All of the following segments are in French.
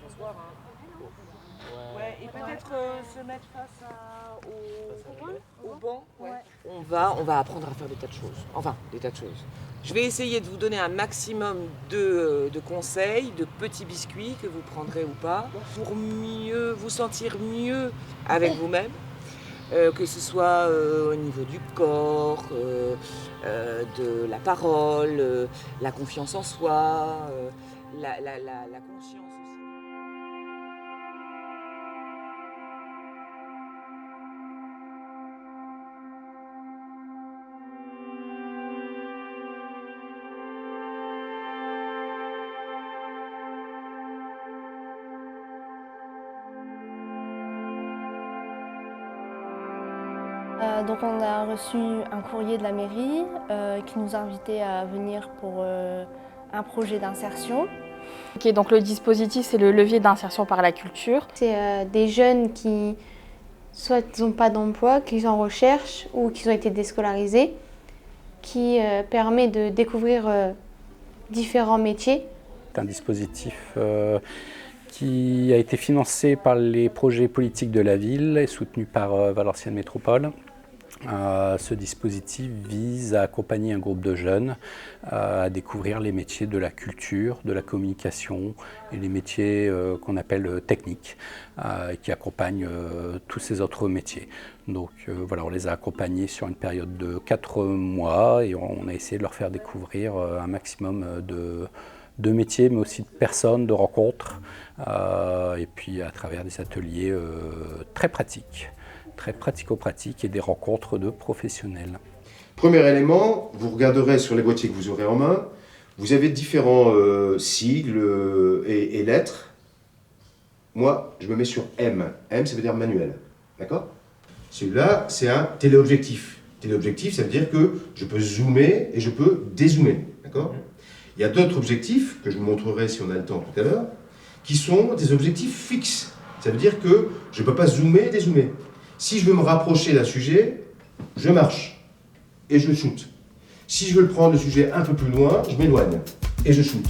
s'asseoir. Ouais, et peut-être se mettre face au banc. Ouais. On va apprendre à faire des tas de choses. Enfin, des tas de choses. Je vais essayer de vous donner un maximum de conseils, de petits biscuits que vous prendrez ou pas, pour mieux vous sentir mieux avec vous-même. Que ce soit au niveau du corps, de la parole, la confiance en soi, la conscience aussi. Donc on a reçu un courrier de la mairie qui nous invitait à venir pour un projet d'insertion. Okay, donc le dispositif, c'est le levier d'insertion par la culture. C'est des jeunes qui soit n'ont pas d'emploi, qui sont en recherche ou qui ont été déscolarisés, qui permet de découvrir différents métiers. C'est un dispositif qui a été financé par les projets politiques de la ville et soutenu par Valenciennes Métropole. Ce dispositif vise à accompagner un groupe de jeunes à découvrir les métiers de la culture, de la communication et les métiers qu'on appelle techniques, qui accompagnent tous ces autres métiers. Donc voilà, on les a accompagnés sur une période de 4 mois et on a essayé de leur faire découvrir un maximum de métiers, mais aussi de personnes, de rencontres, et puis à travers des ateliers très pratiques. Très pratico-pratiques et des rencontres de professionnels. Premier élément, vous regarderez sur les boîtiers que vous aurez en main, vous avez différents sigles et lettres. Moi, je me mets sur M. M, ça veut dire manuel. D'accord ? Celui-là, c'est un téléobjectif. Téléobjectif, ça veut dire que je peux zoomer et je peux dézoomer. D'accord ? Il y a d'autres objectifs, que je vous montrerai si on a le temps tout à l'heure, qui sont des objectifs fixes. Ça veut dire que je ne peux pas zoomer et dézoomer. Si je veux me rapprocher d'un sujet, je marche et je shoot. Si je veux prendre le sujet un peu plus loin, je m'éloigne et je shoot.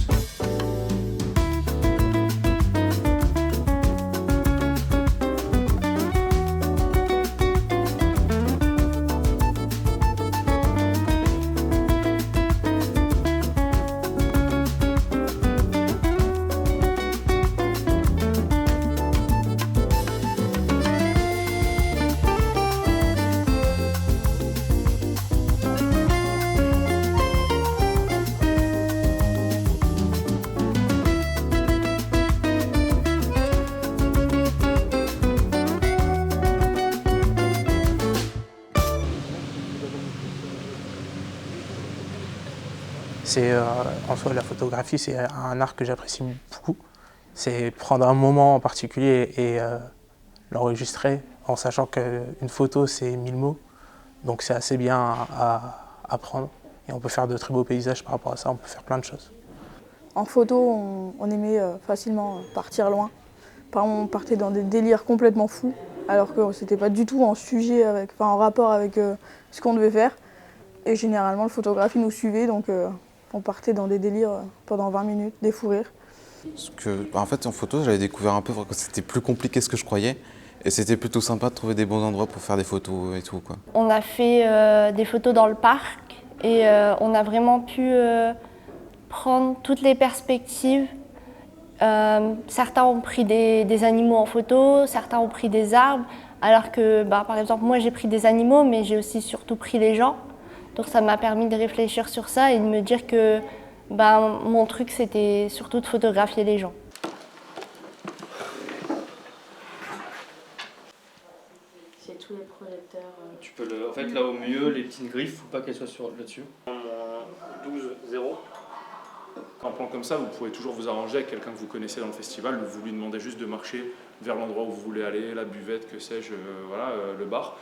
En soi, la photographie, c'est un art que j'apprécie beaucoup. C'est prendre un moment en particulier et l'enregistrer en sachant qu'une photo, c'est 1000 mots. Donc c'est assez bien à prendre. Et on peut faire de très beaux paysages par rapport à ça, on peut faire plein de choses. En photo, on aimait facilement partir loin. Par exemple, on partait dans des délires complètement fous, alors que c'était pas du tout en rapport avec ce qu'on devait faire. Et généralement, le photographe nous suivait, donc on partait dans des délires pendant 20 minutes, des fous rires. En fait, en photo, j'avais découvert un peu que c'était plus compliqué que ce que je croyais. Et c'était plutôt sympa de trouver des bons endroits pour faire des photos et tout, quoi. On a fait des photos dans le parc et on a vraiment pu prendre toutes les perspectives. Certains ont pris des animaux en photo, certains ont pris des arbres, alors que par exemple moi j'ai pris des animaux mais j'ai aussi surtout pris les gens. Donc ça m'a permis de réfléchir sur ça et de me dire que mon truc c'était surtout de photographier les gens. C'est tous les projecteurs. Tu peux en fait là au mieux les petites griffes, faut pas qu'elles soient là-dessus. 12-0. Un plan comme ça, vous pourrez toujours vous arranger avec quelqu'un que vous connaissez dans le festival. Vous lui demandez juste de marcher vers l'endroit où vous voulez aller, la buvette, que sais-je, le bar.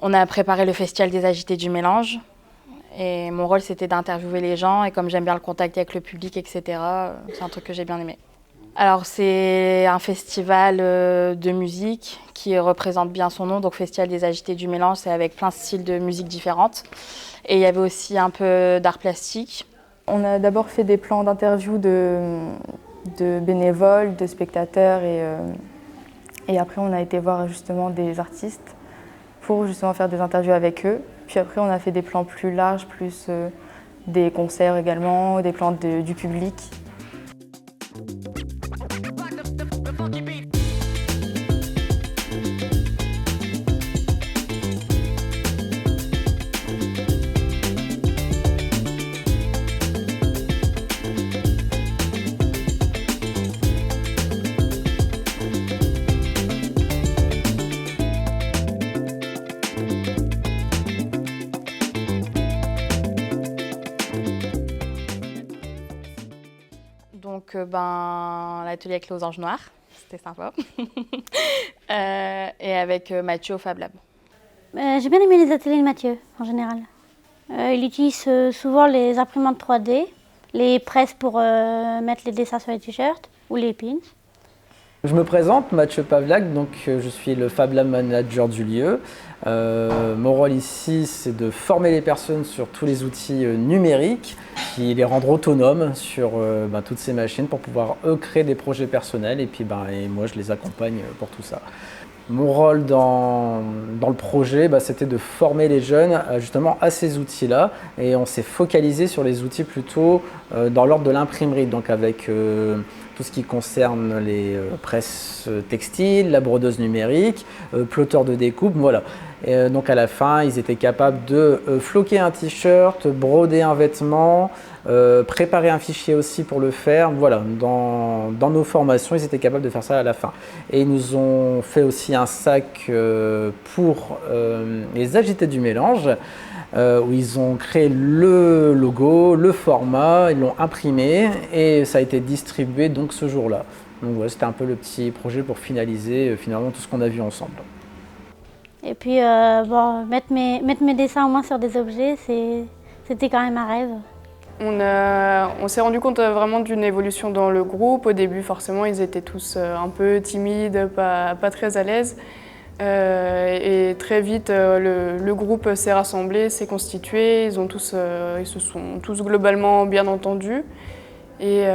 On a préparé le festival des Agités du Mélange et mon rôle c'était d'interviewer les gens et comme j'aime bien le contact avec le public, etc., c'est un truc que j'ai bien aimé. Alors c'est un festival de musique qui représente bien son nom, donc Festival des Agités du Mélange, c'est avec plein de styles de musique différentes. Et il y avait aussi un peu d'art plastique On a d'abord fait des plans d'interview de bénévoles, de spectateurs et après on a été voir justement des artistes pour justement faire des interviews avec eux. Puis après on a fait des plans plus larges, plus des concerts également, des plans du public. Donc l'atelier avec les anges noirs, c'était sympa. Et avec Mathieu au Fab Lab. J'ai bien aimé les ateliers de Mathieu en général. Il utilise souvent les imprimantes 3D, les presses pour mettre les dessins sur les t-shirts ou les pins. Je me présente, Mathieu Pavlak, donc je suis le Fab Lab Manager du lieu. Mon rôle ici, c'est de former les personnes sur tous les outils numériques, qui les rendre autonomes sur toutes ces machines pour pouvoir eux créer des projets personnels et puis et moi je les accompagne pour tout ça. Mon rôle dans le projet, c'était de former les jeunes justement à ces outils-là et on s'est focalisé sur les outils plutôt dans l'ordre de l'imprimerie, donc avec tout ce qui concerne les presses textiles, la brodeuse numérique, plotter de découpe, voilà. Et donc à la fin, ils étaient capables de floquer un t-shirt, broder un vêtement, préparer un fichier aussi pour le faire. Voilà, dans nos formations, ils étaient capables de faire ça à la fin. Et ils nous ont fait aussi un sac pour les agités du mélange, où ils ont créé le logo, le format, ils l'ont imprimé et ça a été distribué donc ce jour-là. Donc voilà, c'était un peu le petit projet pour finaliser finalement tout ce qu'on a vu ensemble. Et puis mettre mes dessins au moins sur des objets, c'était quand même un rêve. On s'est rendu compte vraiment d'une évolution dans le groupe. Au début, forcément, ils étaient tous un peu timides, pas très à l'aise. Et très vite, le groupe s'est rassemblé, s'est constitué. Ils se sont tous globalement bien entendus. Et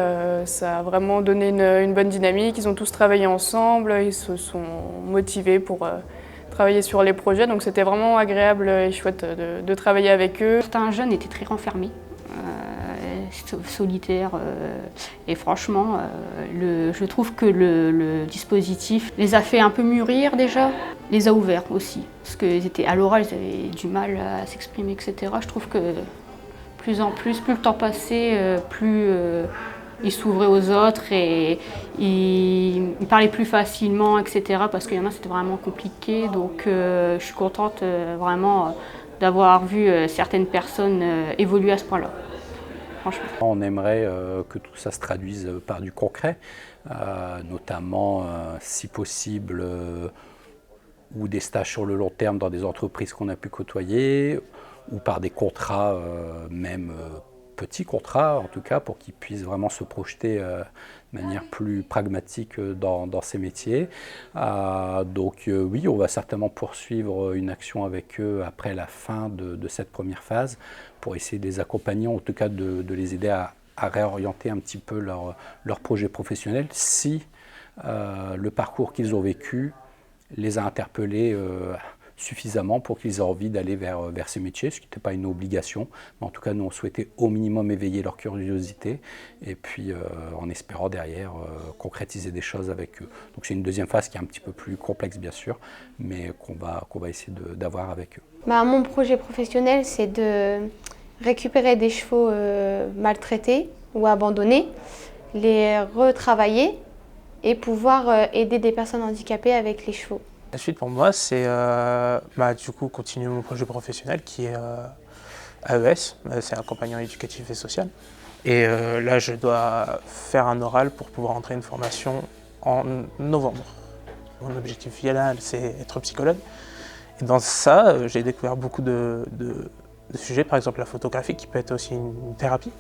ça a vraiment donné une bonne dynamique. Ils ont tous travaillé ensemble, ils se sont motivés pour travailler sur les projets. Donc c'était vraiment agréable et chouette de travailler avec eux. Certains jeunes étaient très renfermés, solitaires. Et franchement, je trouve que le dispositif les a fait un peu mûrir déjà, les a ouverts aussi. Parce qu'ils étaient à l'oral, ils avaient du mal à s'exprimer, etc. Je trouve que plus en plus, plus le temps passait, plus ils s'ouvraient aux autres et ils parlaient plus facilement, etc. Parce qu'il y en a, c'était vraiment compliqué. Donc je suis contente vraiment d'avoir vu certaines personnes évoluer à ce point-là. Franchement. On aimerait que tout ça se traduise par du concret, notamment, si possible, ou des stages sur le long terme dans des entreprises qu'on a pu côtoyer, ou par des contrats, même petits contrats en tout cas, pour qu'ils puissent vraiment se projeter de manière plus pragmatique dans ces métiers. Donc oui, on va certainement poursuivre une action avec eux après la fin de cette première phase pour essayer de les accompagner, en tout cas de les aider à réorienter un petit peu leur projet professionnel si le parcours qu'ils ont vécu les a interpellés suffisamment pour qu'ils aient envie d'aller vers ces métiers, ce qui n'était pas une obligation. Mais en tout cas, nous, on souhaitait au minimum éveiller leur curiosité et puis en espérant derrière concrétiser des choses avec eux. Donc c'est une deuxième phase qui est un petit peu plus complexe, bien sûr, mais qu'on va essayer d'avoir avec eux. Mon projet professionnel, c'est de récupérer des chevaux maltraités ou abandonnés, les retravailler et pouvoir aider des personnes handicapées avec les chevaux. La suite pour moi, c'est du coup continuer mon projet professionnel qui est AES, c'est accompagnant éducatif et social. Et là, je dois faire un oral pour pouvoir entrer une formation en novembre. Mon objectif final, c'est être psychologue. Et dans ça, j'ai découvert beaucoup de sujets, par exemple la photographie qui peut être aussi une thérapie.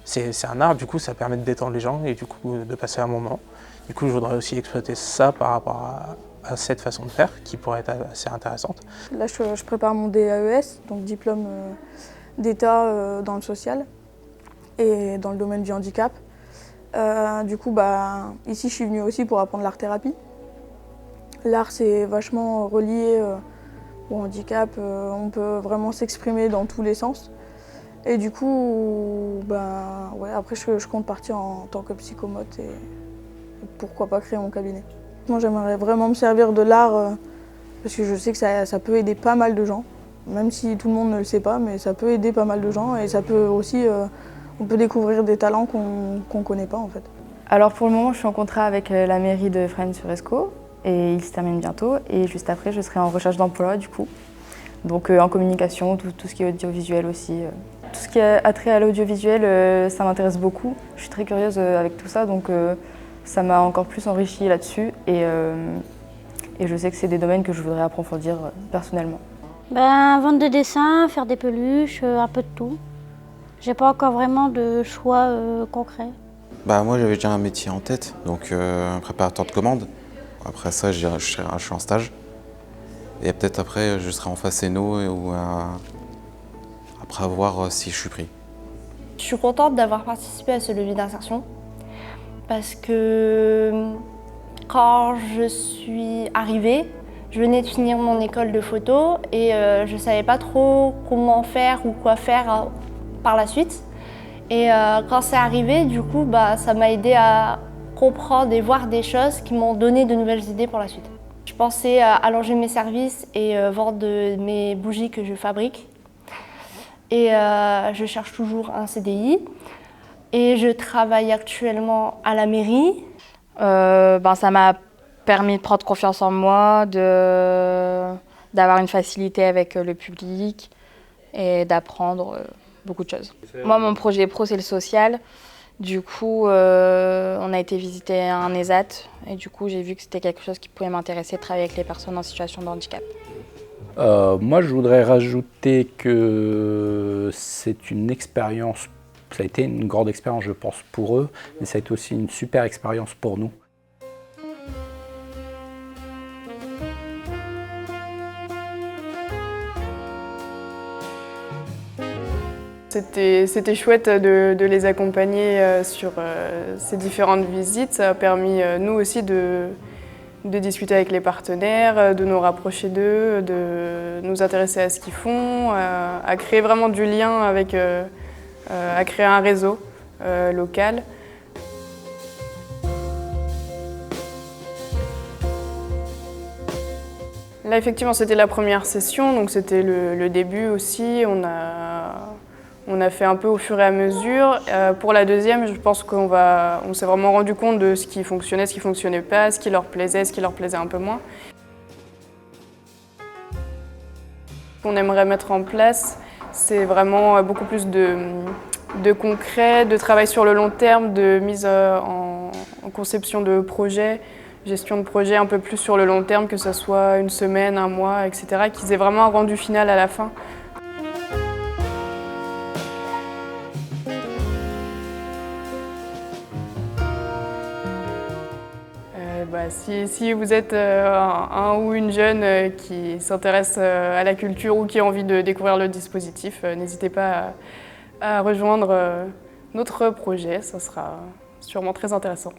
C'est un art, du coup, ça permet de détendre les gens et du coup de passer un moment. Du coup, je voudrais aussi exploiter ça par rapport à cette façon de faire qui pourrait être assez intéressante. Là, je prépare mon DAES, donc diplôme d'État dans le social. et dans le domaine du handicap. Du coup, ici, je suis venue aussi pour apprendre l'art-thérapie. L'art, c'est vachement relié au handicap. On peut vraiment s'exprimer dans tous les sens. Et du coup, après, je compte partir en tant que psychomote et pourquoi pas créer mon cabinet. Moi, j'aimerais vraiment me servir de l'art parce que je sais que ça peut aider pas mal de gens. Même si tout le monde ne le sait pas, mais ça peut aider pas mal de gens et ça peut aussi, on peut découvrir des talents qu'on ne connaît pas en fait. Alors pour le moment, je suis en contrat avec la mairie de Fresnes-sur-Escaut et il se termine bientôt. Et juste après, je serai en recherche d'emploi du coup. Donc en communication, tout ce qui est audiovisuel aussi. Tout ce qui a trait à l'audiovisuel, ça m'intéresse beaucoup. Je suis très curieuse avec tout ça, donc ça m'a encore plus enrichie là-dessus. Et je sais que c'est des domaines que je voudrais approfondir personnellement. Vendre des dessins, faire des peluches, un peu de tout. J'ai pas encore vraiment de choix concret. Moi j'avais déjà un métier en tête, donc préparateur de commandes. Après ça je suis en stage. Et peut-être après je serai en facéno ou après voir si je suis pris. Je suis contente d'avoir participé à ce levier d'insertion parce que quand je suis arrivée, je venais de finir mon école de photo et je ne savais pas trop comment faire ou quoi faire par la suite. Et quand c'est arrivé, du coup, ça m'a aidé à comprendre et voir des choses qui m'ont donné de nouvelles idées pour la suite. Je pensais allonger mes services et vendre mes bougies que je fabrique. Et je cherche toujours un CDI. Et je travaille actuellement à la mairie. Ça m'a permis de prendre confiance en moi, d'avoir une facilité avec le public et d'apprendre beaucoup de choses. Moi, mon projet pro, c'est le social. Du coup, on a été visiter un ESAT et du coup, j'ai vu que c'était quelque chose qui pouvait m'intéresser, de travailler avec les personnes en situation de handicap. Moi, je voudrais rajouter que c'est une expérience, ça a été une grande expérience, je pense, pour eux, mais ça a été aussi une super expérience pour nous. C'était chouette de les accompagner sur ces différentes visites. Ça a permis, nous aussi, de discuter avec les partenaires, de nous rapprocher d'eux, de nous intéresser à ce qu'ils font, à créer vraiment du lien avec, à créer un réseau local. Là, effectivement, c'était la première session, donc c'était le début aussi. On a fait un peu au fur et à mesure. Pour la deuxième, je pense qu'on s'est vraiment rendu compte de ce qui fonctionnait, ce qui ne fonctionnait pas, ce qui leur plaisait un peu moins. Ce qu'on aimerait mettre en place, c'est vraiment beaucoup plus de concret, de travail sur le long terme, de mise en conception de projets, gestion de projets un peu plus sur le long terme, que ce soit une semaine, un mois, etc., qu'ils aient vraiment un rendu final à la fin. Si vous êtes un ou une jeune qui s'intéresse à la culture ou qui a envie de découvrir le dispositif, n'hésitez pas à rejoindre notre projet, ça sera sûrement très intéressant.